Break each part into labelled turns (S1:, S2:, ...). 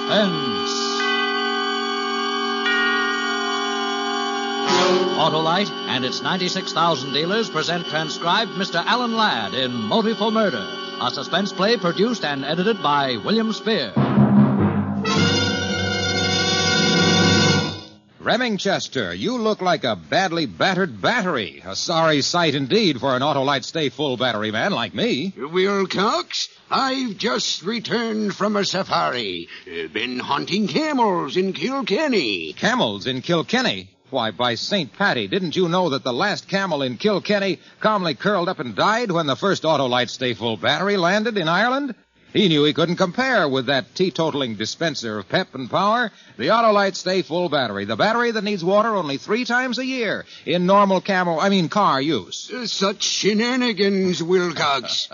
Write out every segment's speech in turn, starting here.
S1: Suspense. Autolite and its 96,000 dealers present transcribed Mr. Alan Ladd in Motive for Murder, a suspense play produced and edited by William Spear.
S2: Remingchester, you look like a badly battered battery. A sorry sight indeed for an Autolite Stay Full battery man like me.
S3: Wilcox, I've just returned from a safari. Been hunting camels in Kilkenny.
S2: Camels in Kilkenny? Why, by St. Patty, didn't you know that the last camel in Kilkenny calmly curled up and died when the first Autolite Stay Full battery landed in Ireland? He knew he couldn't compare with that teetotaling dispenser of pep and power, the Autolite Stay Full battery, the battery that needs water only 3 times a year in normal car use.
S3: Such shenanigans, Wilcox.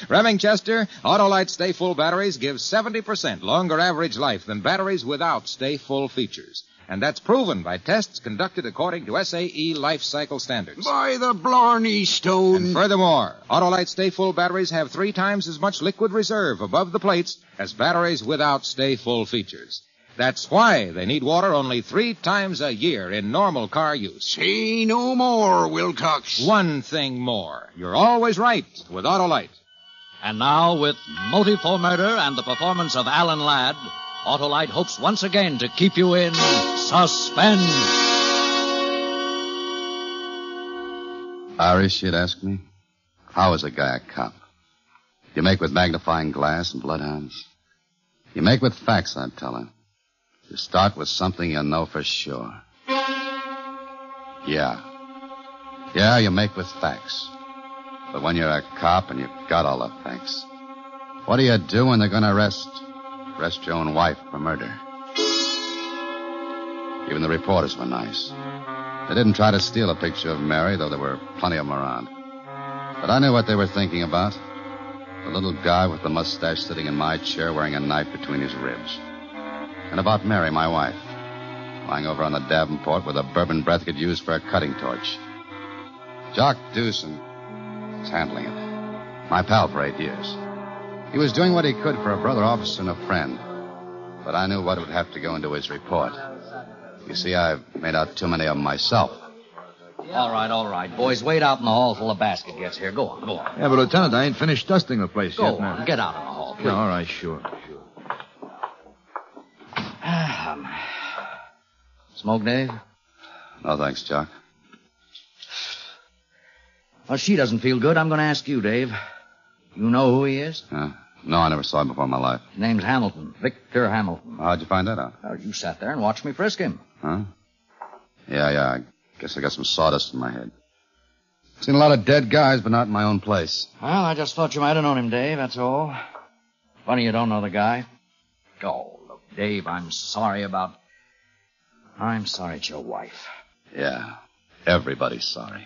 S2: Remingchester, Autolite Stay Full batteries give 70% longer average life than batteries without Stay Full features. And that's proven by tests conducted according to SAE life cycle standards.
S3: By the Blarney Stone.
S2: And furthermore, Autolite Stay Full batteries have 3 times as much liquid reserve above the plates as batteries without Stay Full features. That's why they need water only 3 times a year in normal car use.
S3: Say no more, Wilcox.
S2: One thing more. You're always right with Autolite.
S1: And now, with Motive for Murder and the performance of Alan Ladd, Autolite hopes once again to keep you in suspense.
S4: Irish, you'd ask me? How is a guy a cop? You make with magnifying glass and bloodhounds? You make with facts, I'd tell her. You start with something you know for sure. Yeah, you make with facts. But when you're a cop and you've got all the facts, what do you do when they're going to arrest your own wife for murder? Even the reporters were nice. They didn't try to steal a picture of Mary, though there were plenty of them around. But I knew what they were thinking about. The little guy with the mustache sitting in my chair wearing a knife between his ribs. And about Mary, my wife, lying over on the Davenport with a bourbon breath could use for a cutting torch. Jock Dewson was handling it. My pal for 8 years. He was doing what he could for a brother officer and a friend. But I knew what would have to go into his report. You see, I've made out too many of them myself.
S1: All right. Boys, wait out in the hall till the basket gets here. Go on.
S5: Yeah, but, Lieutenant, I ain't finished dusting the place
S1: Go
S5: yet.
S1: on. Get out in the hall, please.
S5: Yeah, all right, sure.
S1: Smoke, Dave?
S4: No, thanks, Jock.
S1: Well, she doesn't feel good. I'm going to ask you, Dave. You know who he is?
S4: No, I never saw him before in my life.
S1: His name's Hamilton. Victor Hamilton.
S4: How'd you find that out?
S1: Well, you sat there and watched me frisk him.
S4: Huh? Yeah. I guess I got some sawdust in my head. Seen a lot of dead guys, but not in my own place.
S1: Well, I just thought you might have known him, Dave, that's all. Funny you don't know the guy. Oh, look, Dave, I'm sorry it's your wife.
S4: Yeah, everybody's sorry.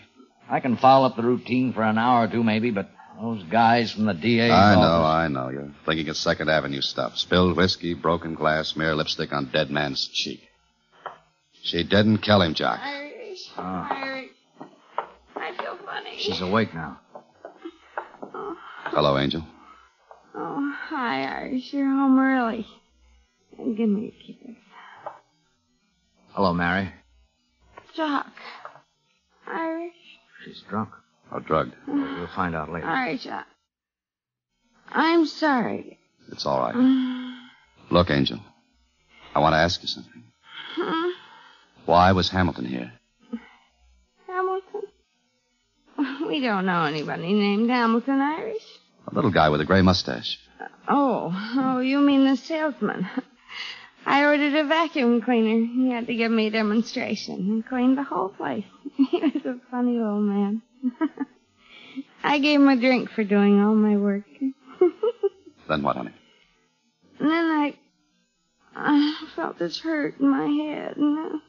S1: I can foul up the routine for an hour or two, maybe, but those guys from the DA's
S4: I know. You're thinking of 2nd Avenue stuff. Spilled whiskey, broken glass, smear lipstick on dead man's cheek. She didn't kill him, Jock.
S6: Irish. I feel funny.
S1: She's awake now.
S6: Oh.
S4: Hello, Angel.
S6: Oh, hi, Irish. You're home early. Give me a kiss.
S1: Hello, Mary.
S6: Jock. Irish.
S1: She's drunk.
S4: Or drugged.
S1: We'll find out later.
S6: Irish, I'm sorry.
S4: It's all right. Look, Angel, I want to ask you something.
S6: Huh?
S4: Why was Hamilton here?
S6: Hamilton? We don't know anybody named Hamilton, Irish.
S4: A little guy with a gray mustache.
S6: Oh, you mean the salesman. I ordered a vacuum cleaner. He had to give me a demonstration and cleaned the whole place. He was a funny little man. I gave him a drink for doing all my work.
S4: Then what, honey?
S6: And then I felt this hurt in my head, and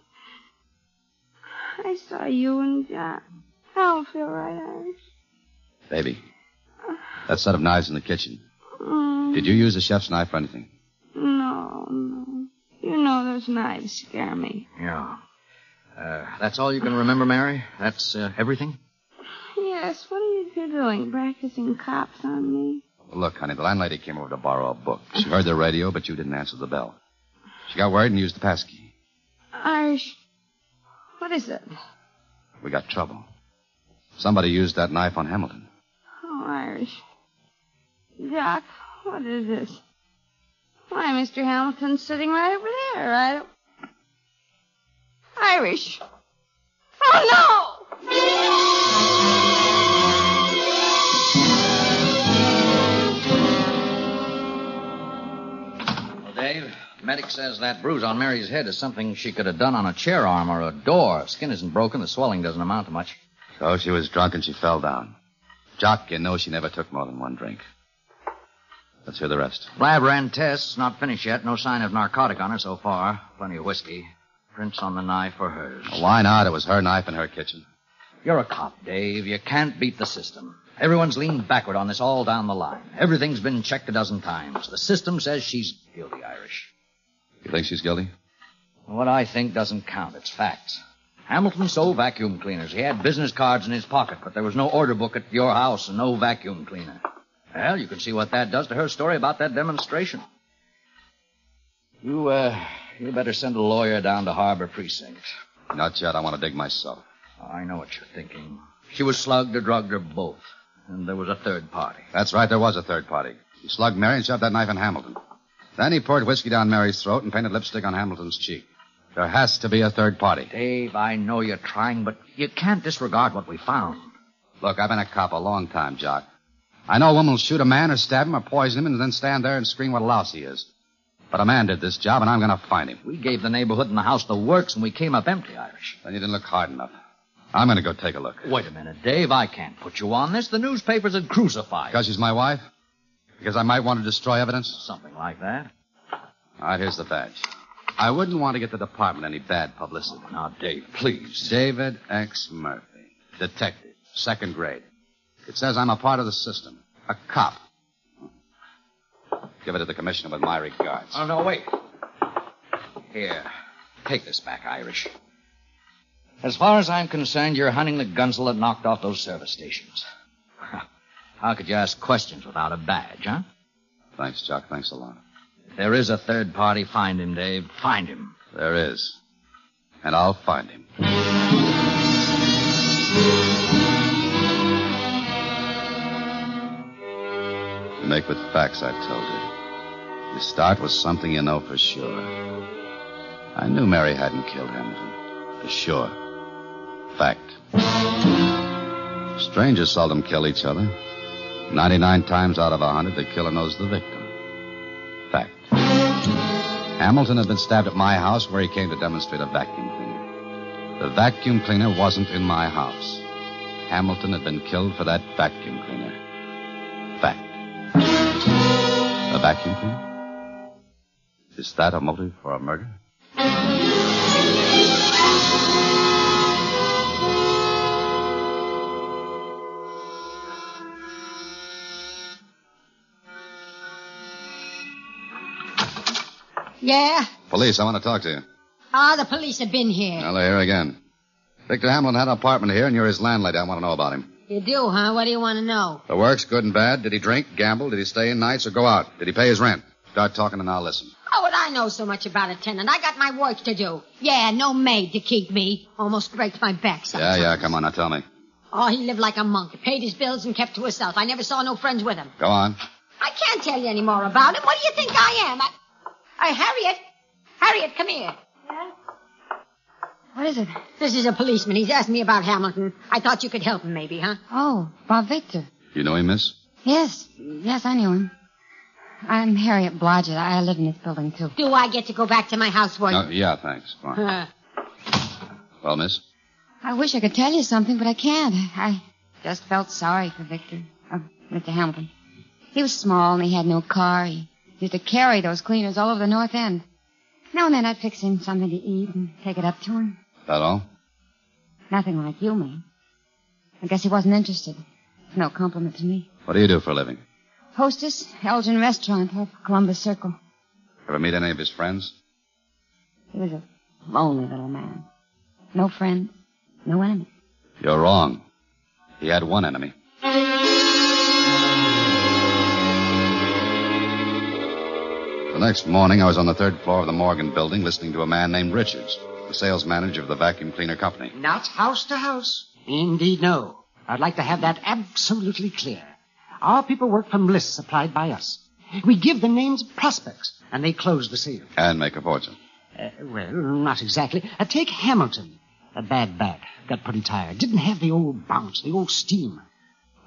S6: I saw you and Jack. I don't feel right, Irish.
S4: Baby, that set of knives in the kitchen. Did you use the chef's knife for anything?
S6: No. You know those knives scare me.
S1: Yeah. That's all you can remember, Mary? That's everything?
S6: Yes, what are you doing, practicing cops on me?
S4: Well, look, honey, the landlady came over to borrow a book. She heard the radio, but you didn't answer the bell. She got worried and used the passkey.
S6: Irish, what is it?
S4: We got trouble. Somebody used that knife on Hamilton.
S6: Oh, Irish. Doc, what is this? Why, Mr. Hamilton's sitting right over there. Irish. Oh, no!
S1: Well, Dave, medic says that bruise on Mary's head is something she could have done on a chair arm or a door. Skin isn't broken. The swelling doesn't amount to much.
S4: So she was drunk and she fell down. Jock, you know she never took more than one drink. Let's hear the rest.
S1: Lab ran tests. Not finished yet. No sign of narcotic on her so far. Plenty of whiskey. Prints on the knife were hers.
S4: Well, why not? It was her knife in her kitchen.
S1: You're a cop, Dave. You can't beat the system. Everyone's leaned backward on this all down the line. Everything's been checked a dozen times. The system says she's guilty, Irish.
S4: You think she's guilty?
S1: What I think doesn't count. It's facts. Hamilton sold vacuum cleaners. He had business cards in his pocket, but there was no order book at your house and no vacuum cleaner. Well, you can see what that does to her story about that demonstration. You better send a lawyer down to Harbor Precinct.
S4: Not yet. I want to dig myself.
S1: I know what you're thinking. She was slugged or drugged or both. And there was a third party.
S4: That's right. There was a third party. He slugged Mary and shoved that knife in Hamilton. Then he poured whiskey down Mary's throat and painted lipstick on Hamilton's cheek. There has to be a third party.
S1: Dave, I know you're trying, but you can't disregard what we found.
S4: Look, I've been a cop a long time, Jock. I know a woman will shoot a man or stab him or poison him and then stand there and scream what a louse he is. But a man did this job, and I'm going to find him.
S1: We gave the neighborhood and the house the works, and we came up empty, Irish.
S4: Then you didn't look hard enough. I'm going to go take a look.
S1: Wait a minute, Dave. I can't put you on this. The newspapers would crucify you.
S4: Because she's my wife? Because I might want to destroy evidence?
S1: Something like that.
S4: All right, here's the badge. I wouldn't want to get the department any bad publicity.
S1: Now, Dave, please.
S4: David X. Murphy. Detective. 2nd grade. It says I'm a part of the system. A cop. Give it to the commissioner with my regards.
S1: Oh, no, wait. Here. Take this back, Irish. As far as I'm concerned, you're hunting the gunsel that knocked off those service stations. How could you ask questions without a badge, huh?
S4: Thanks, Jock. Thanks a lot.
S1: If there is a third party, find him, Dave. Find him.
S4: There is. And I'll find him. You make with facts, I told you. You start with something you know for sure. I knew Mary hadn't killed Hamilton. For sure. Fact. Strangers seldom kill each other. 99 times out of 100, the killer knows the victim. Fact. Hamilton had been stabbed at my house where he came to demonstrate a vacuum cleaner. The vacuum cleaner wasn't in my house. Hamilton had been killed for that vacuum cleaner. Fact. A vacuum cleaner? Is that a motive for a murder?
S7: Yeah?
S4: Police, I want to talk to you.
S7: The police have been here.
S4: Well, they're here again. Victor Hamilton had an apartment here, and you're his landlady. I want to know about him.
S7: You do, huh? What do you want to know?
S4: The works, good and bad. Did he drink, gamble? Did he stay in nights or go out? Did he pay his rent? Start talking and I'll listen.
S7: How would I know so much about a tenant? I got my work to do. Yeah, no maid to keep me. Almost breaks my back sometimes.
S4: Yeah, come on, now tell me.
S7: Oh, he lived like a monk. Paid his bills and kept to himself. I never saw no friends with him.
S4: Go on.
S7: I can't tell you any more about him. What do you think I am? Harriet. Harriet, come here.
S6: Yeah? What is it?
S7: This is a policeman. He's asked me about Hamilton. I thought you could help him maybe, huh?
S6: Oh, Bob Victor.
S4: You know him, miss?
S6: Yes, I knew him. I'm Harriet Blodgett. I live in this building, too.
S7: Do I get to go back to my housework?
S4: No, yeah, thanks. Go on. Well, miss?
S6: I wish I could tell you something, but I can't. I just felt sorry for Victor. Mr. Hamilton. He was small and he had no car. He used to carry those cleaners all over the North End. Now and then I'd fix him something to eat and take it up to him.
S4: That all?
S6: Nothing like you, man. I guess he wasn't interested. No compliment to me.
S4: What do you do for a living?
S6: Hostess, Elgin Restaurant off Columbus Circle.
S4: Ever meet any of his friends?
S6: He was a lonely little man. No friends, no enemies.
S4: You're wrong. He had one enemy. The next morning, I was on the third floor of the Morgan building listening to a man named Richards, the sales manager of the vacuum cleaner company.
S3: Not house to house. Indeed, no. I'd like to have that absolutely clear. Our people work from lists supplied by us. We give them names of prospects, and they close the sale.
S4: And make a fortune.
S3: Well, not exactly. Take Hamilton. A bad bat. Got pretty tired. Didn't have the old bounce, the old steam.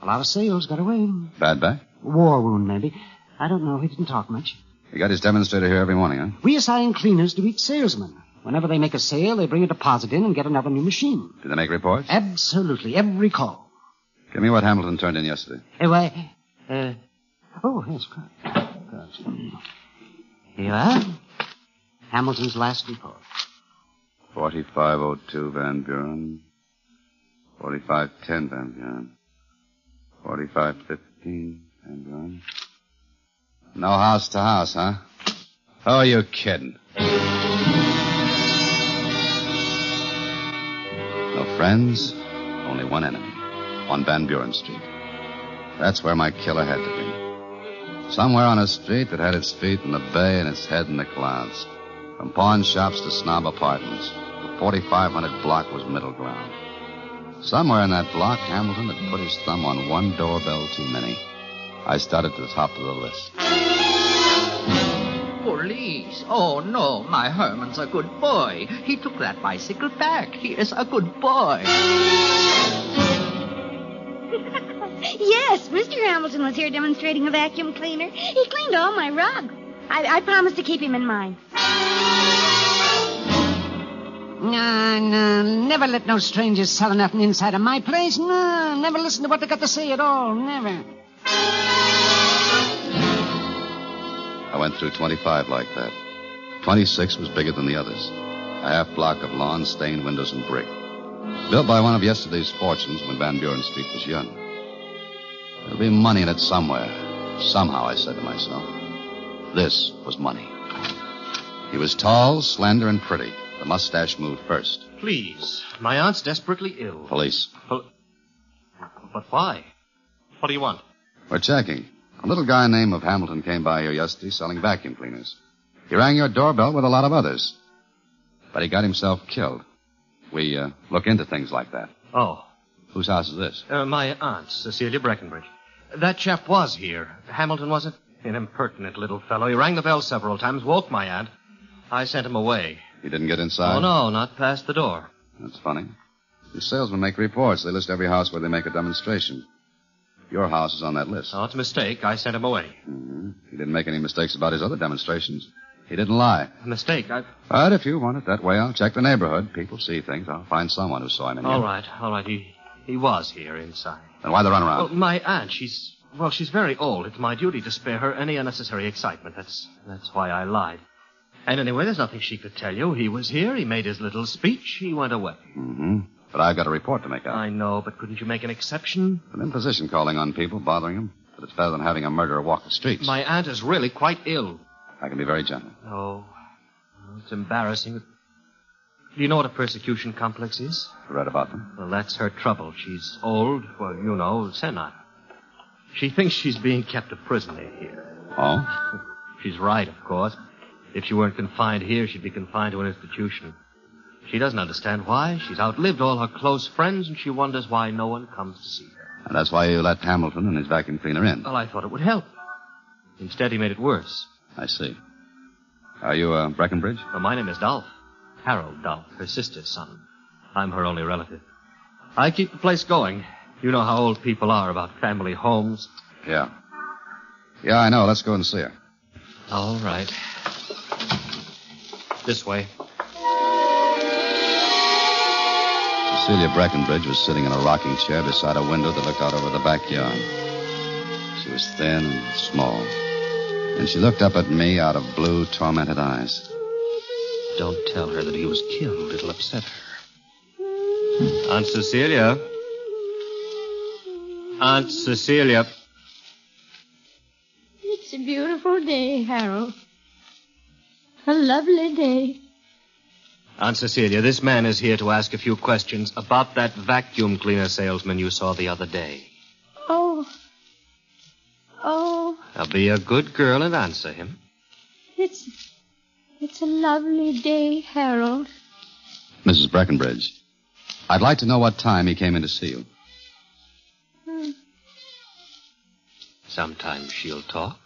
S3: A lot of sales got away.
S4: Bad back?
S3: War wound, maybe. I don't know. He didn't talk much.
S4: He got his demonstrator here every morning, huh?
S3: We assign cleaners to each salesman. Whenever they make a sale, they bring a deposit in and get another new machine.
S4: Do they make reports?
S3: Absolutely. Every call.
S4: Give me what Hamilton turned in yesterday.
S3: Oh, yes, good. Here you are. Hamilton's last report.
S4: 4502 Van Buren. 4510 Van Buren. 4515 Van Buren. No house to house, huh? Who are you kidding? No friends, only one enemy. On Van Buren Street. That's where my killer had to be. Somewhere on a street that had its feet in the bay and its head in the clouds. From pawn shops to snob apartments, the 4500 block was middle ground. Somewhere in that block, Hamilton had put his thumb on one doorbell too many. I started to the top of the list.
S8: Police. Oh, no, my Herman's a good boy. He took that bicycle back. He is a good boy.
S6: Yes, Mr. Hamilton was here demonstrating a vacuum cleaner. He cleaned all my rugs. I promised to keep him in mind.
S3: No, never let no strangers sell nothing inside of my place. No, never listen to what they got to say at all. Never.
S4: I went through 25 like that. 26 was bigger than the others. A half block of lawn, stained windows, and brick. Built by one of yesterday's fortunes when Van Buren Street was young. There'll be money in it somewhere. Somehow, I said to myself. This was money. He was tall, slender, and pretty. The mustache moved first.
S9: Please. My aunt's desperately ill.
S4: Police.
S9: But why? What do you want?
S4: We're checking. A little guy named of Hamilton came by here yesterday selling vacuum cleaners. He rang your doorbell with a lot of others. But he got himself killed. We look into things like that.
S9: Oh.
S4: Whose house is this?
S9: My aunt, Cecilia Breckenbridge. That chap was here. Hamilton, was it? An impertinent little fellow. He rang the bell several times, woke my aunt. I sent him away.
S4: He didn't get inside?
S9: Oh, no, not past the door.
S4: That's funny. The salesmen make reports. They list every house where they make a demonstration. Your house is on that list.
S9: Oh, it's a mistake. I sent him away.
S4: Mm-hmm. He didn't make any mistakes about his other demonstrations. He didn't lie.
S9: A mistake?
S4: But if you want it that way, I'll check the neighborhood. People see things. I'll find someone who saw him in here.
S9: All right. He was here inside.
S4: Then why the runaround?
S9: Well, my aunt, she's very old. It's my duty to spare her any unnecessary excitement. That's why I lied. And anyway, there's nothing she could tell you. He was here. He made his little speech. He went away.
S4: Mm-hmm. But I've got a report to make out.
S9: I know, but couldn't you make an exception?
S4: An imposition calling on people, bothering them. But it's better than having a murderer walk the streets.
S9: My aunt is really quite ill.
S4: I can be very gentle.
S9: Oh, it's embarrassing. Do you know what a persecution complex is?
S4: I read about them.
S9: Well, that's her trouble. She's old. Well, you know, senile. She thinks she's being kept a prisoner here.
S4: Oh?
S9: She's right, of course. If she weren't confined here, she'd be confined to an institution. She doesn't understand why. She's outlived all her close friends, and she wonders why no one comes to see her.
S4: And that's why you let Hamilton and his vacuum cleaner in.
S9: Well, I thought it would help. Instead, he made it worse.
S4: I see. Are you, Breckenbridge?
S9: Well, my name is Dolph. Harold Dolph, her sister's son. I'm her only relative. I keep the place going. You know how old people are about family homes.
S4: Yeah. Yeah, I know. Let's go and see her.
S9: All right. This way.
S4: Cecilia Breckenbridge was sitting in a rocking chair beside a window that looked out over the backyard. She was thin and small. And she looked up at me out of blue, tormented eyes.
S9: Don't tell her that he was killed. It'll upset her. Aunt Cecilia. Aunt Cecilia.
S10: It's a beautiful day, Harold. A lovely day.
S9: Aunt Cecilia, this man is here to ask a few questions about that vacuum cleaner salesman you saw the other day.
S10: Oh.
S9: Now be a good girl and answer him.
S10: It's a lovely day, Harold.
S4: Mrs. Breckenbridge, I'd like to know what time he came in to see you.
S9: Sometimes she'll talk,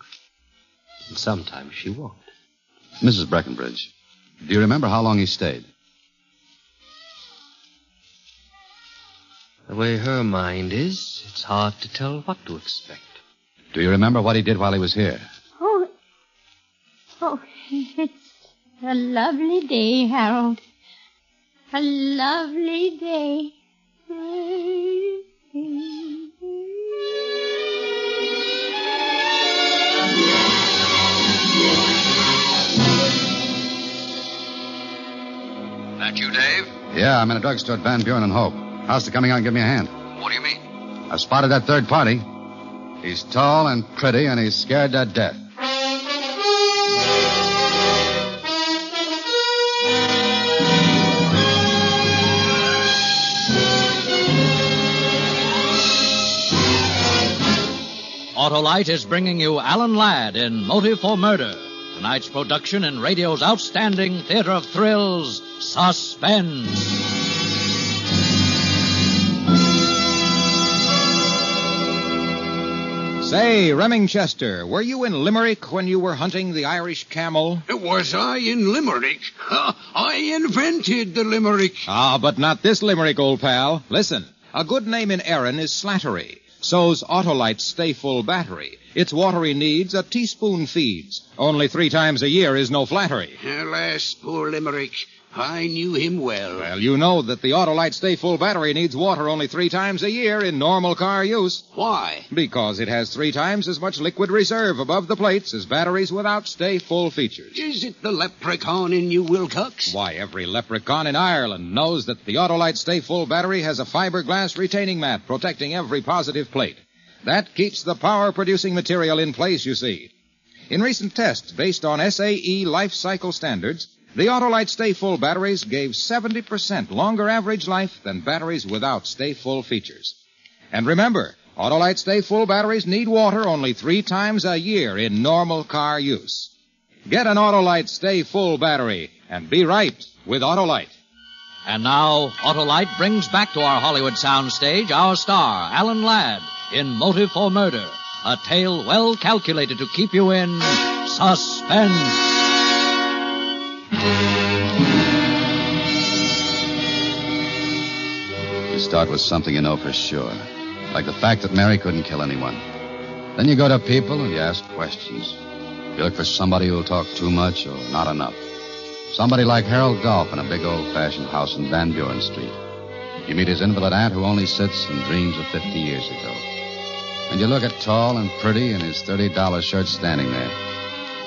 S9: and sometimes she won't.
S4: Mrs. Breckenbridge, do you remember how long he stayed?
S9: The way her mind is, it's hard to tell what to expect.
S4: Do you remember what he did while he was here?
S10: Oh, it's a lovely day, Harold. A lovely day.
S1: That you, Dave?
S4: Yeah, I'm in a drugstore at Van Buren and Hope. How's to coming out and give me a hand?
S1: What do you mean?
S4: I've spotted that third party. He's tall and pretty, and he's scared to death.
S1: Autolite is bringing you Alan Ladd in Motive for Murder. Tonight's production in radio's outstanding theater of thrills, Suspense.
S2: Say, Remingchester, were you in Limerick when you were hunting the Irish camel?
S11: Was I in Limerick? I invented the Limerick.
S2: Ah, but not this Limerick, old pal. Listen, a good name in Erin is Slattery. So's Autolite's Stay Full Battery. Its watery needs a teaspoon feeds. Only 3 times a year is no flattery.
S11: Alas, poor Limerick. I knew him well.
S2: Well, you know that the Autolite Stay Full Battery needs water only 3 times a year in normal car use.
S11: Why?
S2: Because it has 3 times as much liquid reserve above the plates as batteries without Stay Full features.
S11: Is it the leprechaun in New Wilcox?
S2: Why, every leprechaun in Ireland knows that the Autolite Stay Full Battery has a fiberglass retaining mat protecting every positive plate. That keeps the power-producing material in place, you see. In recent tests based on SAE life cycle standards, the Autolite Stay Full batteries gave 70% longer average life than batteries without Stay Full features. And remember, Autolite Stay Full batteries need water only 3 times a year in normal car use. Get an Autolite Stay Full battery and be right with Autolite.
S1: And now, Autolite brings back to our Hollywood soundstage our star, Alan Ladd, in Motive for Murder, a tale well calculated to keep you in suspense.
S4: You start with something you know for sure, like the fact that Mary couldn't kill anyone. Then you go to people and you ask questions. You look for somebody who'll talk too much or not enough. Somebody like Harold Dolph in a big old-fashioned house in Van Buren Street. You meet his invalid aunt who only sits and dreams of 50 years ago. And you look at tall and pretty in his $30 shirt standing there.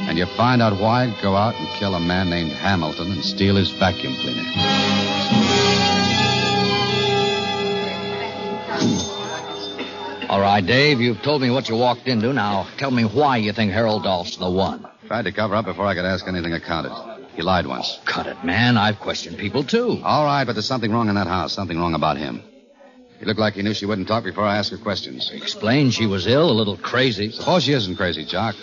S4: And you find out why he'd go out and kill a man named Hamilton and steal his vacuum cleaner.
S1: All right, Dave, you've told me what you walked into. Now, tell me why you think Harold Dolph's the one.
S4: Tried to cover up before I could ask anything accounted. He lied once.
S1: Cut it, man. I've questioned people, too.
S4: All right, but there's something wrong in that house. Something wrong about him. He looked like he knew she wouldn't talk before I asked her questions.
S1: Explained she was ill, a little crazy.
S4: Suppose she isn't crazy, Jock.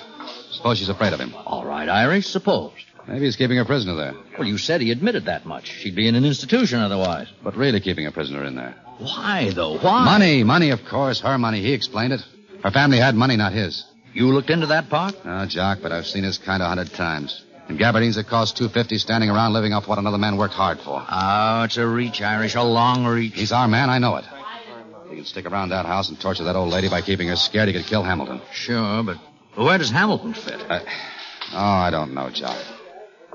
S4: Suppose she's afraid of him.
S1: All right, Irish, suppose.
S4: Maybe he's keeping her prisoner there.
S1: Well, you said he admitted that much. She'd be in an institution otherwise.
S4: But really keeping a prisoner in there.
S1: Why, though? Why?
S4: Money, of course. Her money. He explained it. Her family had money, not his.
S1: You looked into that part?
S4: No, Jock, but I've seen his kind 100 times. In gabardines that cost $250 standing around living off what another man worked hard for.
S1: Oh, it's a reach, Irish, a long reach.
S4: He's our man, I know it. He can stick around that house and torture that old lady by keeping her scared he could kill Hamilton.
S1: Sure, but where does Hamilton fit?
S4: I don't know, Jock.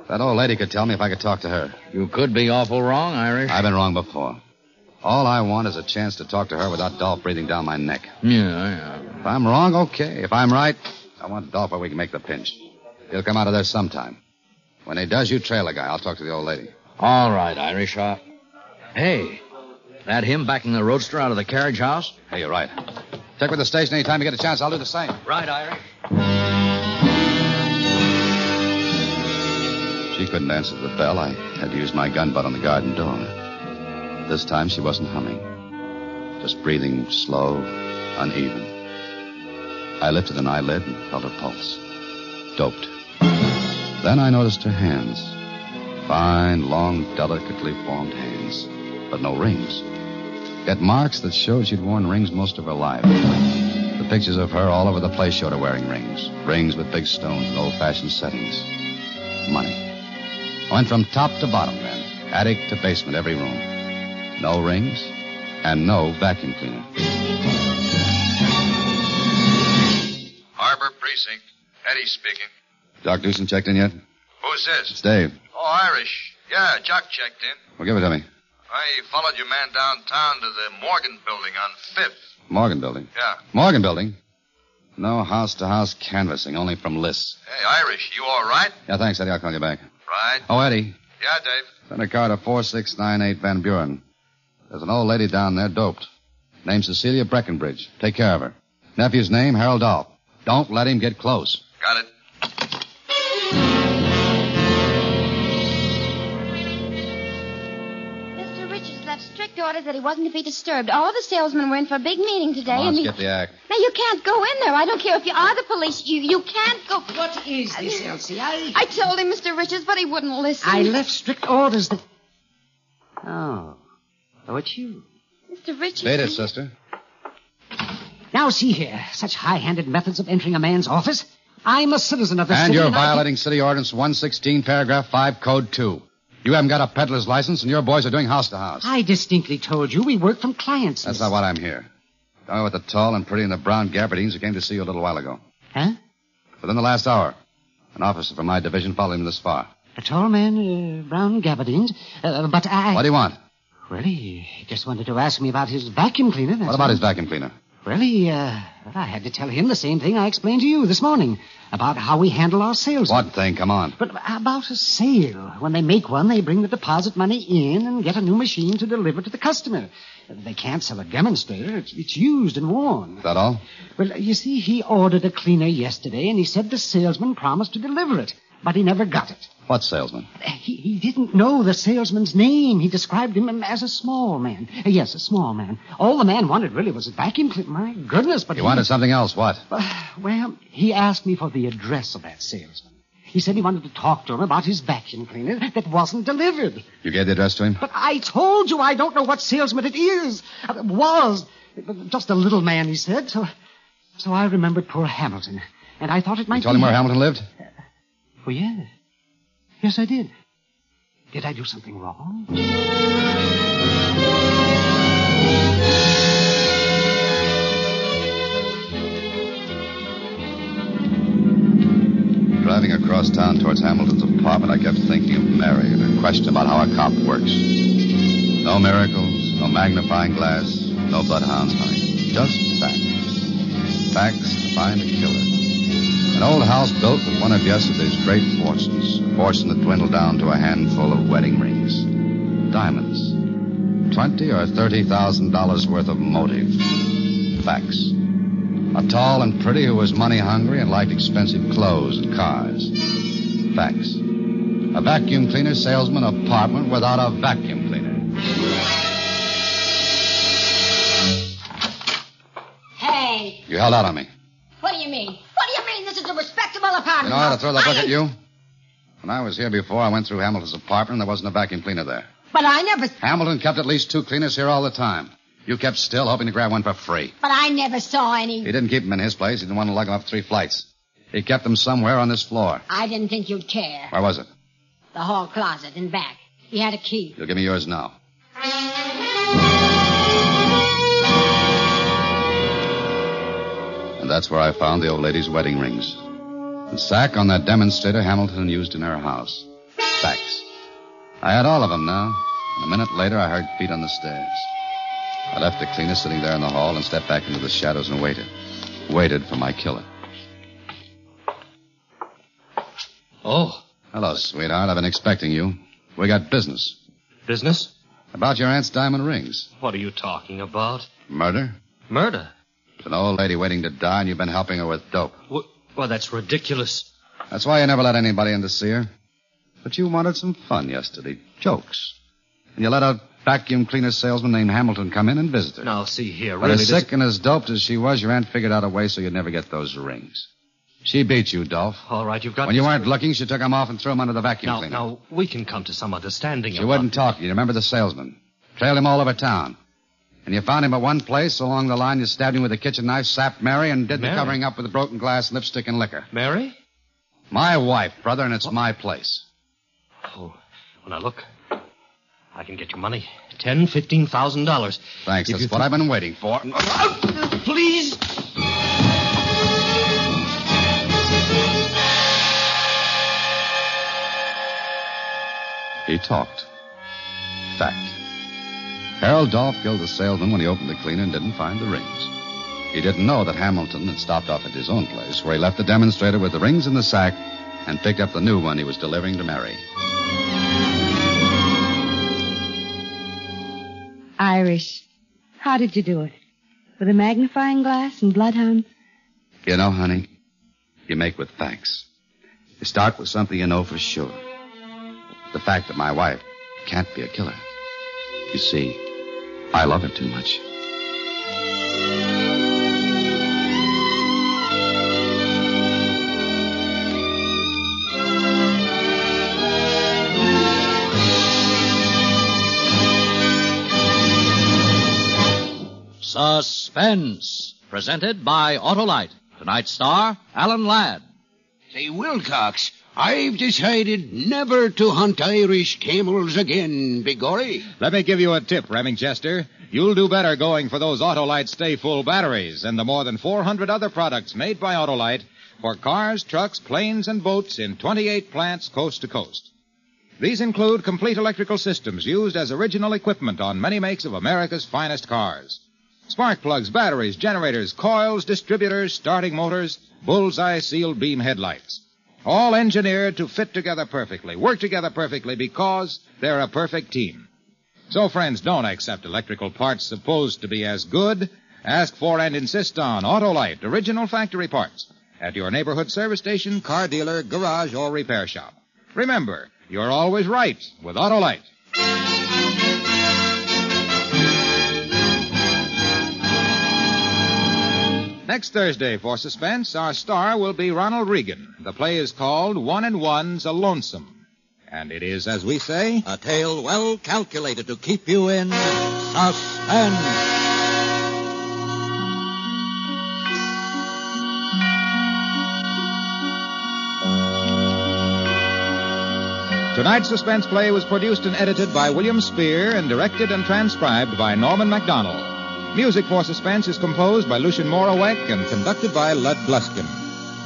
S4: That old lady could tell me if I could talk to her.
S1: You could be awful wrong, Irish.
S4: I've been wrong before. All I want is a chance to talk to her without Dolph breathing down my neck.
S1: Yeah.
S4: If I'm wrong, okay. If I'm right, I want Dolph where we can make the pinch. He'll come out of there sometime. When he does, you trail the guy. I'll talk to the old lady.
S1: All right, Irish. Hey, that him backing the roadster out of the carriage house?
S4: Hey, you're right. Check with the station anytime you get a chance. I'll do the same.
S1: Right, Irish.
S4: She couldn't answer the bell. I had to use my gun butt on the garden door. This time she wasn't humming. Just breathing slow, uneven. I lifted an eyelid and felt her pulse. Doped. Then I noticed her hands. Fine, long, delicately formed hands. But no rings. Yet marks that showed she'd worn rings most of her life. The pictures of her all over the place showed her wearing rings. Rings with big stones and old-fashioned settings. Money. I went from top to bottom then. Attic to basement, every room. No rings and no vacuum cleaner.
S12: Harbor Precinct. Eddie speaking.
S4: Jock Doosan checked in yet?
S12: Who's this?
S4: It's Dave.
S12: Oh, Irish. Yeah, Jock checked in.
S4: Well, give it to me.
S12: I followed your man downtown to the Morgan building on 5th.
S4: Morgan building?
S12: Yeah.
S4: Morgan building? No house-to-house canvassing, only from lists.
S12: Hey, Irish, you all right?
S4: Yeah, thanks, Eddie. I'll call you back.
S12: Right.
S4: Oh, Eddie.
S12: Yeah, Dave.
S4: Send a car to 4698 Van Buren. There's an old lady down there, doped. Named Cecilia Breckenbridge. Take care of her. Nephew's name, Harold Dolph. Don't let him get close.
S12: Got it.
S13: Mr. Richards left strict orders that he wasn't to be disturbed. All the salesmen were in for a big meeting today.
S4: Come on,
S13: and
S4: let's get the act.
S13: Now, you can't go in there. I don't care if you are the police. You can't go.
S3: What is this, Elsie?
S13: I told him, Mr. Richards, but he wouldn't listen.
S3: I left strict orders that... Oh, it's you.
S13: Mr. Richards.
S4: Beat it, sister.
S3: Now, see here. Such high-handed methods of entering a man's office. I'm a citizen of the
S4: And
S3: city.
S4: you're violating City Ordinance 116, Paragraph 5, Code 2. You haven't got a peddler's license, and your boys are doing house-to-house.
S3: I distinctly told you we work from clients.
S4: That's not what I'm here. Guy with the tall and pretty and the brown gabardines who came to see you a little while ago.
S3: Huh?
S4: Within the last hour, an officer from my division followed him this far.
S3: A tall man, brown gabardines. But I...
S4: What do you want?
S3: Well, he just wanted to ask me about his vacuum cleaner.
S4: What about his vacuum cleaner?
S3: Well, I had to tell him the same thing I explained to you this morning about how we handle our sales.
S4: What thing? Come on.
S3: But about a sale. When they make one, they bring the deposit money in and get a new machine to deliver to the customer. They can't sell a demonstrator. It's used and worn.
S4: Is that all?
S3: Well, you see, he ordered a cleaner yesterday, and he said the salesman promised to deliver it, but he never got it.
S4: What salesman?
S3: He didn't know the salesman's name. He described him as a small man. Yes, a small man. All the man wanted really was a vacuum cleaner. My goodness, but
S4: he wanted something else. What?
S3: Well, he asked me for the address of that salesman. He said he wanted to talk to him about his vacuum cleaner that wasn't delivered.
S4: You gave the address to him?
S3: But I told you I don't know what salesman it is. Was. Just a little man, he said. So I remembered poor Hamilton. And I thought it might be...
S4: You told him where Hamilton lived?
S3: Oh, yes. Yes, I did. Did I do something wrong?
S4: Driving across town towards Hamilton's apartment, I kept thinking of Mary and her question about how a cop works. No miracles, no magnifying glass, no bloodhounds hunting. Just facts. Facts to find a killer. An old house built with one of yesterday's great fortunes. A fortune that dwindled down to a handful of wedding rings. Diamonds. $20,000 or $30,000 worth of motive. Facts. A tall and pretty who was money hungry and liked expensive clothes and cars. Facts. A vacuum cleaner salesman apartment without a vacuum cleaner.
S13: Hey.
S4: You held out on me.
S13: What do you mean? What do you mean this is a respectable apartment?
S4: You know how to throw the book at you? When I was here before, I went through Hamilton's apartment and there wasn't a vacuum cleaner there.
S13: But I never...
S4: Hamilton kept at least 2 cleaners here all the time. You kept still, hoping to grab one for free.
S13: But I never saw any...
S4: He didn't keep them in his place. He didn't want to lug them up 3 flights. He kept them somewhere on this floor.
S13: I didn't think you'd care.
S4: Where was it?
S13: The hall closet in back. He had a key.
S4: You'll give me yours now. And that's where I found the old lady's wedding rings. The sack on that demonstrator Hamilton used in her house. Facts. I had all of them now. And a minute later, I heard feet on the stairs. I left the cleaner sitting there in the hall and stepped back into the shadows and waited. Waited for my killer.
S9: Oh.
S4: Hello, sweetheart. I've been expecting you. We got business.
S9: Business?
S4: About your aunt's diamond rings.
S9: What are you talking about?
S4: Murder?
S9: Murder?
S4: There's an old lady waiting to die, and you've been helping her with dope.
S9: Well, that's ridiculous.
S4: That's why you never let anybody in to see her. But you wanted some fun yesterday. Jokes. And you let a vacuum cleaner salesman named Hamilton come in and visit her.
S9: Now, see here,
S4: But
S9: really...
S4: as sick and as doped as she was, your aunt figured out a way so you'd never get those rings. She beat you, Dolph.
S9: All right, you've got...
S4: When you weren't looking, she took him off and threw him under the vacuum cleaner.
S9: Now, we can come to some understanding.
S4: She wouldn't talk to you. Remember the salesman? Trailed him all over town. And you found him at one place. Along the line, you stabbed him with a kitchen knife, sapped Mary, and did the covering up with broken glass, lipstick, and liquor.
S9: Mary?
S4: My wife, brother, and it's my place.
S9: Oh, well, now, look. I can get you money. $10,000, $15,000.
S4: Thanks. That's what I've been waiting for.
S9: Please.
S4: He talked. Fact. Harold Dolph killed the salesman when he opened the cleaner and didn't find the rings. He didn't know that Hamilton had stopped off at his own place, where he left the demonstrator with the rings in the sack and picked up the new one he was delivering to Mary.
S6: Irish, how did you do it? With a magnifying glass and bloodhounds?
S4: You know, honey, you make with facts. You start with something you know for sure. The fact that my wife can't be a killer. You see, I love her too much.
S1: Suspense, presented by Autolite. Tonight's star, Alan Ladd.
S11: Say, Wilcox, I've decided never to hunt Irish camels again, Biggory.
S2: Let me give you a tip, Remingchester. You'll do better going for those Autolite Stay Full batteries and the more than 400 other products made by Autolite for cars, trucks, planes, and boats in 28 plants coast to coast. These include complete electrical systems used as original equipment on many makes of America's finest cars. Spark plugs, batteries, generators, coils, distributors, starting motors, bullseye sealed beam headlights. All engineered to fit together perfectly, work together perfectly because they're a perfect team. So, friends, don't accept electrical parts supposed to be as good. Ask for and insist on Autolite original factory parts at your neighborhood service station, car dealer, garage, or repair shop. Remember, you're always right with Autolite. Next Thursday for Suspense, our star will be Ronald Reagan. The play is called One and One's a Lonesome. And it is, as we say,
S8: a tale well calculated to keep you in suspense.
S2: Tonight's Suspense play was produced and edited by William Spear and directed and transcribed by Norman MacDonald. Music for Suspense is composed by Lucien Morawek and conducted by Lud Gluskin.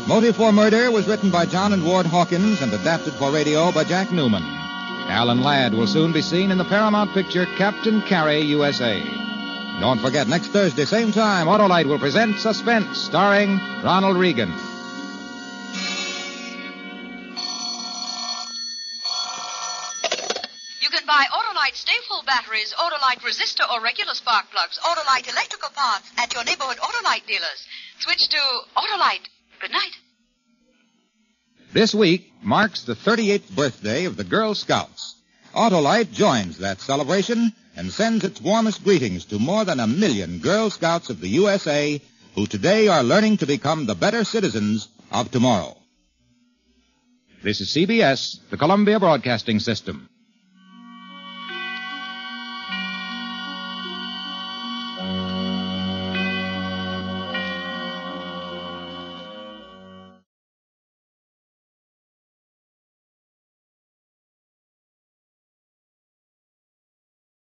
S2: Motive for Murder was written by John and Ward Hawkins and adapted for radio by Jack Newman. Alan Ladd will soon be seen in the Paramount picture Captain Carey, USA. Don't forget, next Thursday, same time, Autolite will present Suspense, starring Ronald Reagan.
S14: Buy Autolite Stay Full batteries, Autolite resistor or regular spark plugs, Autolite electrical parts at your neighborhood Autolite dealers. Switch to Autolite. Good night.
S2: This week marks the 38th birthday of the Girl Scouts. Autolite joins that celebration and sends its warmest greetings to more than 1 million Girl Scouts of the USA who today are learning to become the better citizens of tomorrow. This is CBS, the Columbia Broadcasting System.